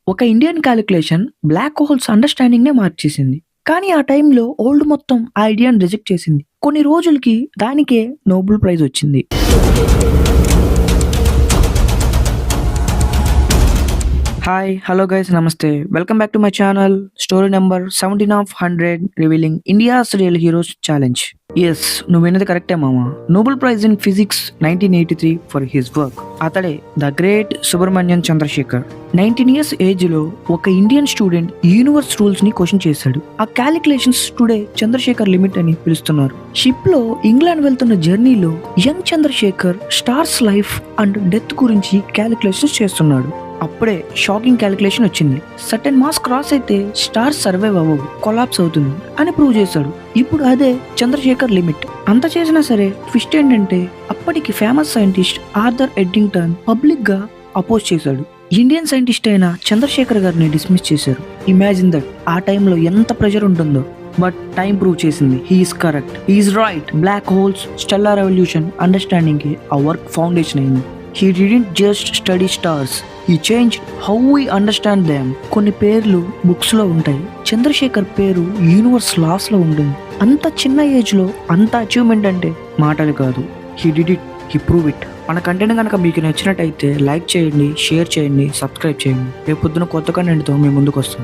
ఒక Indian calculation black holes అండర్‌స్టాండింగ్‌నే మార్చేసింది. కానీ ఆ టైంలో వరల్డ్ మొత్తం ఆ ఐడియాని రిజెక్ట్ చేసింది. కొన్ని రోజులకి దానికే నోబెల్ ప్రైజ్ వచ్చింది. హాయ్! హలో గైస్ నమస్తే. Welcome back to my channel. Story number 17 of 100 revealing India's real heroes challenge. Yes, నువ్వు విన్నది కరెక్టే మామ. Nobel prize in physics 1983 for his work. అతడే the great Subrahmanyam Chandrasekhar. 19 years age లో ఒక ఇండియన్ స్టూడెంట్ యూనివర్స్ రూల్స్ ని question చేశాడు. ఆ క్యాలిక్యులేషన్స్ టుడే చంద్రశేఖర్ లిమిట్ అని పిలుస్తున్నారు. షిప్ లో ఇంగ్లాండ్ వెళ్తున్న జర్నీలో young Chandrasekhar stars life and death గురించి క్యాలిక్యులేషన్స్ చేస్తున్నాడు. అప్పుడే షాకింగ్ క్యాలిక్యులేషన్ వచ్చింది. సర్టెన్ మాస్ క్రాస్ అయితే స్టార్స్ సర్వైవ్ అవ్వవు, కొలాప్స్ అవుతుంది అని ప్రూవ్ చేశాడు. ఇప్పుడు అదే చంద్రశేఖర్ లిమిట్. అంత చేసినా సరే ట్విస్ట్ ఏంటంటే అప్పటికి famous scientist Arthur Eddington public గా అపోజ్ చేశాడు. ఇండియన్ సైంటిస్ట్ అయిన చంద్రశేఖర్ గారిని డిస్మిస్ చేశారు. ఇమాజిన్ దట్ ఆ టైంలో ఎంత ప్రెషర్ ఉంటుందో. బట్ టైం ప్రూవ్ చేసింది he's correct, he's right. Black holes, stellar revolution understanding కి ఆ వర్క్ ఫౌండేషన్ అయింది. He didn't just study stars. He changed how we understand them. కొన్ని పేర్లు బుక్స్ లో ఉంటాయి. చంద్రశేఖర్ పేరు యూనివర్స్ లాస్ లో ఉంటుంది. అంత చిన్న ఏజ్ లో అంత అచీవ్మెంట్ అంటే మాటలు కాదు. He did it. He proved it. మన కంటెంట్ కనుక మీకు నచ్చినట్టయితే లైక్ చేయండి, షేర్ చేయండి, సబ్స్క్రైబ్ చేయండి. రేపు పొద్దున కొత్త కంటెంట్తో మీ ముందుకు వస్తాను.